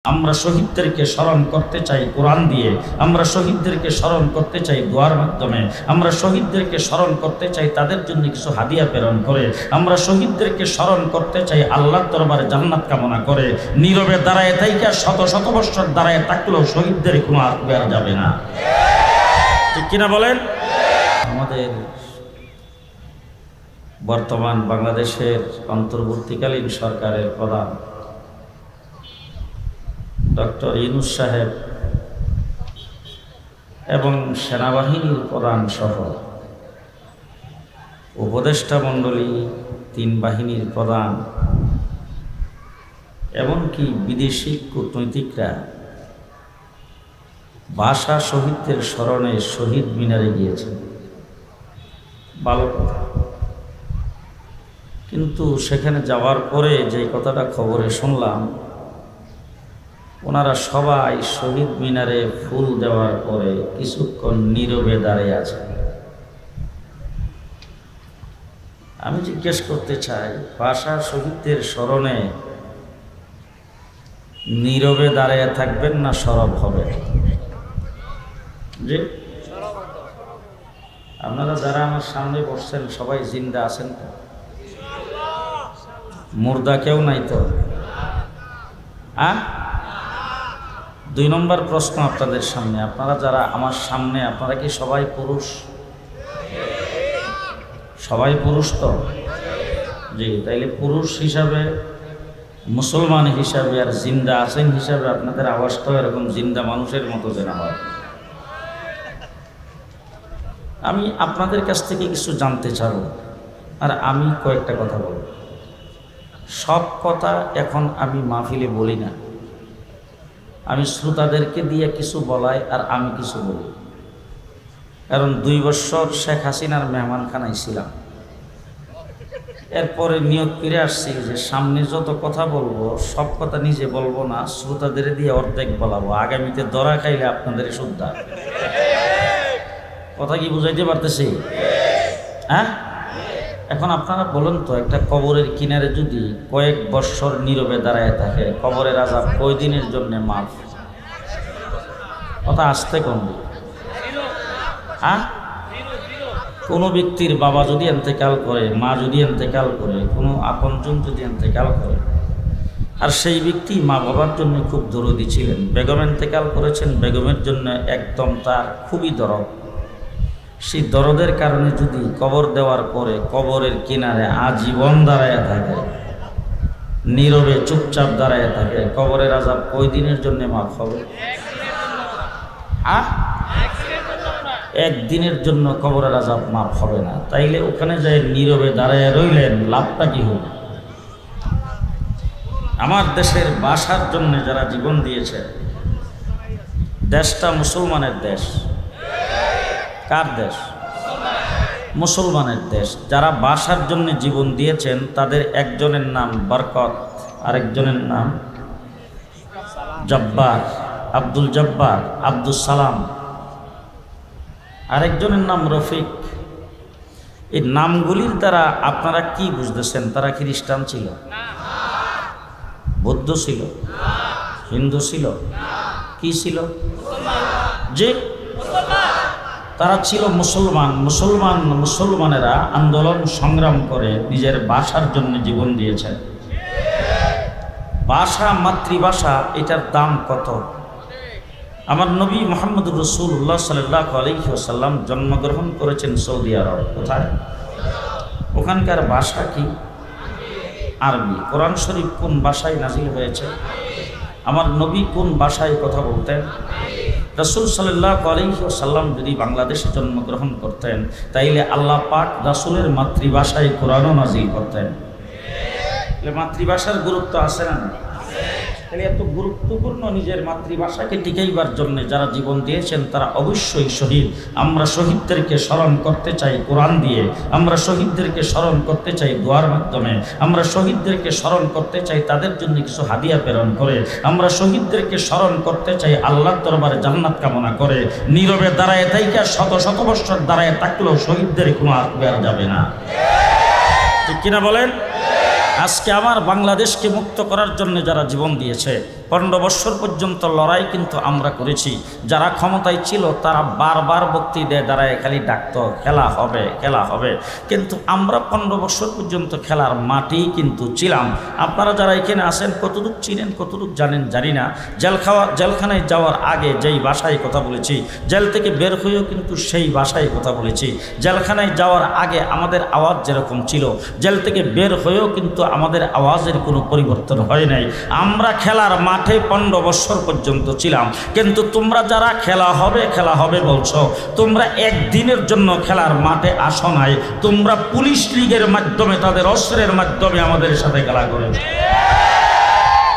আমরা শহীদদেরকে স্মরণ করতে চাই কোরআন দিয়ে, আমরা শহীদদেরকে স্মরণ করতে চাই দোয়ার মাধ্যমে, আমরা শহীদদেরকে স্মরণ করতে চাই তাদের জন্য কিছু হাদিয়া প্রেরণ করে, আমরা শহীদদেরকে স্মরণ করতে চাই আল্লাহর দরবারে জান্নাত কামনা করে। নীরবে দাঁড়ায় থাইকা শত শত বছর দাঁড়ায় থাকলেও শহীদদের কোনো আর বের যাবে না, ঠিক কিনা বলেন? আমাদের বর্তমান বাংলাদেশের অন্তর্বর্তীকালীন সরকারের প্রধান ডক্টর ইউনূস সাহেব এবং সেনাবাহিনীর প্রধান সহ উপদেষ্টা মণ্ডলী, তিন বাহিনীর প্রধান, এমনকি বিদেশি কূটনৈতিকরা ভাষা শহীদদের স্মরণে শহীদ মিনারে গিয়েছেন। ভালো কথা, কিন্তু সেখানে যাওয়ার পরে যে কথাটা খবরে শুনলাম, ওনারা সবাই শহীদ মিনারে ফুল দেওয়ার পরে কিছুক্ষণ নীরবে দাঁড়িয়ে আছেন। আমি জিজ্ঞেস করতে চাই, ভাষা শহীদদের স্মরণে নীরবে দাঁড়িয়ে থাকবেন না সরব হবে? জি, আপনারা যারা আমার সামনে বসছেন সবাই জিন্দা আছেন তো? মুর্দা কেউ নাই তো? দুই নম্বর প্রশ্ন আপনাদের সামনে, আপনারা যারা আমার সামনে, আপনারা কি সবাই পুরুষ? সবাই পুরুষ তো? জি, তাইলে পুরুষ হিসাবে, মুসলমান হিসাবে আর জিন্দা আছেন হিসাবে আপনাদের আওয়াজটাও এরকম জিন্দা মানুষের মতো যেন হয়। আমি আপনাদের কাছ থেকে কিছু জানতে চাব, আর আমি কয়েকটা কথা বলব। সব কথা এখন আমি মাহফিলে বলি না, আমি শ্রোতাদেরকে দিয়ে কিছু বলাই আর আমি কিছু বলি। কারণ 2 বছর শেখ হাসিনার মেহমানখানায় ছিলাম, এরপরে নিয়োগ করে আসছি যে সামনে যত কথা বলবো সব কথা নিজে বলবো না, শ্রোতাদের দিয়ে অর্ধেক বলাবো। আগামীতে ধরা খাইলে আপনাদের শুদ্ধা। কথা কি বুঝাইতে পারতেছি? হ্যাঁ, এখন আপনারা বলুন তো, একটা কবরের কিনারে যদি কয়েক বছর নীরবে দাঁড়ায় থাকে, কবরের আযাব কয়দিনের জন্য মাফ? কথা আসতে কম। কোনো ব্যক্তির বাবা যদি ইন্তেকাল করে, মা যদি ইন্তেকাল করে, কোনো আপনজন যদি ইন্তেকাল করে, আর সেই ব্যক্তি মা বাবার জন্য খুব দরদি ছিলেন, বেগম ইন্তেকাল করেছেন, বেগমের জন্য একদম তার খুবই দরদ, সেই দরদের কারণে যদি কবর দেওয়ার পরে কবরের কিনারে আজীবন দাঁড়ায় থাকে, নীরবে চুপচাপ দাঁড়ায় থাকে, কবরের আযাব কয়দিনের জন্য মাফ হবে? একদিনের জন্য কবরের আযাব মাফ হবে না। তাইলে ওখানে যায় নীরবে দাঁড়ায় রইলেন, লাভটা কি হল? আমার দেশের ভাষার জন্য যারা জীবন দিয়েছে, দেশটা মুসলমানের দেশ। কার দেশ? মুসলমানের দেশ। যারা ভাষার জন্য জীবন দিয়েছেন তাদের একজনের নাম বরকত, আরেকজনের নাম জব্বার, আব্দুল জব্বার, আব্দুল সালাম, আরেকজনের নাম রফিক। এই নামগুলির দ্বারা আপনারা কি বুঝতেছেন? তারা খ্রিস্টান ছিল, বৌদ্ধ ছিল, হিন্দু ছিল, কি ছিল? যে তারা ছিল মুসলমান। মুসলমানেরা আন্দোলন সংগ্রাম করে নিজের ভাষার জন্য জীবন দিয়েছেন। ভাষা, মাতৃভাষা, এটার দাম কত? আমার নবী মুহাম্মদুর রাসূলুল্লাহ সাল্লাল্লাহু আলাইহি ওয়াসাল্লাম জন্মগ্রহণ করেছেন সৌদি আরব। কোথায়? ওখানকার ভাষা কি? আরবি। কোরআন শরীফ কোন ভাষায় নাজিল হয়েছে? আমার নবী কোন ভাষায় কথা বলতেন? রাসূল সাল্লাল্লাহু আলাইহি ওয়াসাল্লাম যদি বাংলাদেশে জন্মগ্রহণ করতেন, তাইলে আল্লাহ পাক রাসূলের মাতৃভাষায় কোরআনও নাজিল করতেন। মাতৃভাষার গুরুত্ব আছে না? তাহলে এত গুরুত্বপূর্ণ নিজের মাতৃভাষাকে টিকাইবার জন্য যারা জীবন দিয়েছেন তারা অবশ্যই শহীদ। আমরা শহীদদেরকে স্মরণ করতে চাই কোরআন দিয়ে, আমরা শহীদদেরকে স্মরণ করতে চাই দোয়ার মাধ্যমে, আমরা শহীদদেরকে স্মরণ করতে চাই তাদের জন্য কিছু হাদিয়া প্রেরণ করে, আমরা শহীদদেরকে স্মরণ করতে চাই আল্লাহর দরবারে জান্নাত কামনা করে। নীরবে দাঁড়ায় থাইকা শত শত বছর দাঁড়ায় থাকলেও শহীদদের কোনো আর বের যাবে না, ঠিক কিনা বলেন? আজকে আমার বাংলাদেশকে মুক্ত করার জন্য যারা জীবন দিয়েছে 15 বছর পর্যন্ত লড়াই কিন্তু আমরা করেছি। যারা ক্ষমতায় ছিল তারা বারবার বক্তৃতায় দাঁড়ায় খালি ডাকতো খেলা হবে খেলা হবে, কিন্তু আমরা 15 বছর পর্যন্ত খেলার মাঠেই কিন্তু ছিলাম। আপনারা যারা এখানে আসেন কতটুক চিনেন কতটুক জানেন জানি না। জেলখানায় যাওয়ার আগে যেই ভাষায় কথা বলেছি, জেল থেকে বের হয়েও কিন্তু সেই ভাষায় কথা বলেছি। জেলখানায় যাওয়ার আগে আমাদের আওয়াজ যেরকম ছিল, জেল থেকে বের হয়েও কিন্তু আমাদের আওয়াজের কোনো পরিবর্তন হয় নাই। আমরা খেলার মাঠে 15 বছর পর্যন্ত ছিলাম, কিন্তু তোমরা যারা খেলা হবে বলছো, তোমরা একদিনের জন্য খেলার মাঠে আসো নাই। তোমরা পুলিশ লীগের মাধ্যমে, তাদের অস্ত্রের মাধ্যমে আমাদের সাথে খেলা করেছো।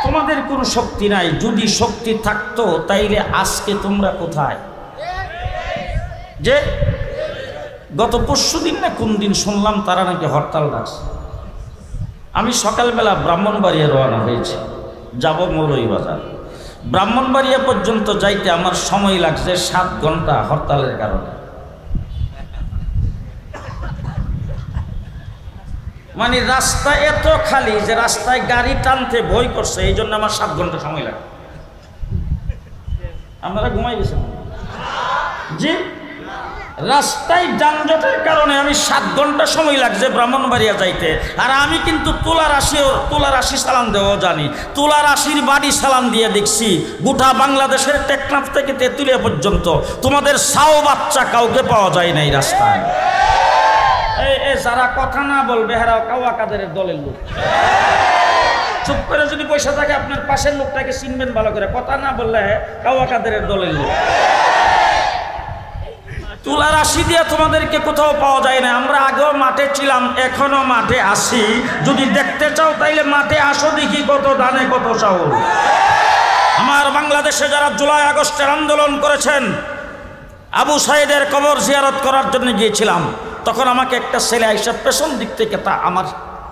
তোমাদের কোনো শক্তি নাই। যদি শক্তি থাকতো তাইলে আজকে তোমরা কোথায়? যে গত পরশুদিন না কোন দিন শুনলাম তারা নাকি হরতাল ডাকছে। আমি সকালবেলা ব্রাহ্মণবাড়িয়া রওনা হয়েছি, যাব মৌলভীবাজার। ব্রাহ্মণবাড়িয়া পর্যন্ত যাইতে আমার সময় লাগছে 7 ঘন্টা হরতালের কারণে। মানে রাস্তা এত খালি যে রাস্তায় গাড়ি টানতে ভয় করছে, এই জন্য আমার 7 ঘন্টা সময় লাগে। আপনারা ঘুমাই গেছেন? জি, রাস্তায় যানজটের কারণে আমি 7 ঘন্টা সময় লাগছে ব্রাহ্মণবাড়িয়া যাইতে। আর আমি কিন্তু তুলার আশি সালাম দেওয়া জানি। তুলার আশির বাড়ি সালাম দিয়ে দেখছি গোটা বাংলাদেশের টেকনাফ থেকে তেঁতুলিয়া পর্যন্ত তোমাদের সাও বাচ্চা কাউকে পাওয়া যায় নাই রাস্তায়। যারা কথা না বলবে হেরাও কাওয়া কাদের দলের লোক। চুপ করে যদি পয়সা থাকে আপনার পাশের লোকটাকে চিনবেন ভালো করে। কথা না বললে কাওয়া কাদের দলের লোক। তুলার আশি দিয়ে তোমাদেরকে কোথাও পাওয়া যায় না। আমরা আগেও মাঠে ছিলাম, এখনো মাঠে আসি। যদি দেখতে চাও তাইলে মাঠে আসো, দেখি কত ধানে কত চাউল। আমার বাংলাদেশে যারা জুলাই আগস্টের আন্দোলন করেছেন, আবু সাইদের কবর জিয়ারত করার জন্য গিয়েছিলাম। তখন আমাকে একটা ছেলে আইসা পেছন দিক থেকে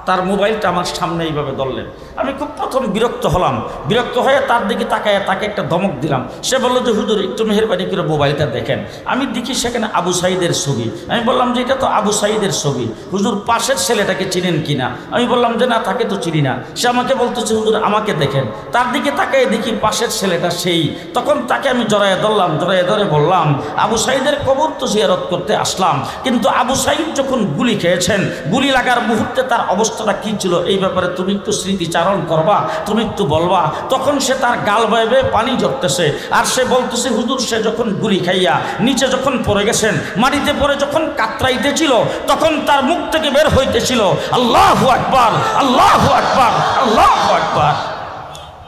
তার মোবাইলটা আমার সামনে এইভাবে ধরলেন। আমি খুব প্রথম বিরক্ত হলাম। বিরক্ত হয়ে তার দিকে তাকায় তাকে একটা ধমক দিলাম। সে বললো যে হুজুর একটু মেহেরবানি করে মোবাইলটা দেখেন। আমি দেখি সেখানে আবু সাইদের ছবি। আমি বললাম যে এটা তো আবু সাইদের ছবি, হুজুর পাশের ছেলেটাকে চিনেন কিনা? আমি বললাম যে না, তাকে তো চিনি না। সে আমাকে বলতেছে হুজুর আমাকে দেখেন। তার দিকে তাকায় দেখি পাশের ছেলেটা সেই। তখন তাকে আমি জড়াইয়া ধরলাম, জড়াইয়া ধরে বললাম আবু সাইদের কবর তো জিয়ারত করতে আসলাম, কিন্তু আবু সাইদ যখন গুলি খেয়েছেন, গুলি লাগার মুহূর্তে তার অবস্থাটা কি ছিল এই ব্যাপারে তুমি একটু স্মৃতিচারণ করবা, তুমি একটু বলবা। তখন সে তার গাল বাইবে পানি ঝরতেছে, আর সে বলতেছে হুজুর সে যখন গুলি খাইয়া নিচে যখন পড়ে গেছেন, মাটিতে পড়ে যখন কাতরাইতেছিল, তখন তার মুখ থেকে বের হইতেছিল আল্লাহু আকবার, আল্লাহু আকবার, আল্লাহু আকবার।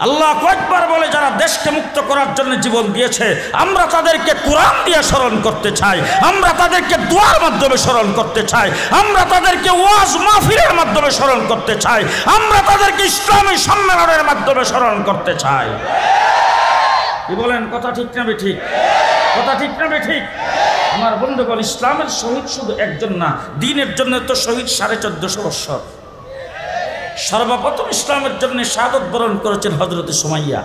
আল্লাহু আকবার বলে যারা দেশকে মুক্ত করার জন্য জীবন দিয়েছে, আমরা তাদেরকে কোরআন দিয়ে স্মরণ করতে চাই, আমরা তাদেরকে দোয়ার মাধ্যমে স্মরণ করতে চাই, আমরা তাদেরকে ওয়াজ মাহফিলের মাধ্যমে স্মরণ করতে চাই, আমরা তাদেরকে ইসলামী সম্মেলনের মাধ্যমে স্মরণ করতে চাই। কি বলেন? কথা ঠিক না বেঠিক? কথা ঠিক না বেঠিক? আমার বন্ধুগণ, ইসলামের শহীদ শুধু একজন না, দ্বীনের জন্য তো শহীদ 1450 বছর। সর্বপ্রথম ইসলামের জন্য শাহাদত বরণ করেছেন হযরত সুমাইয়া।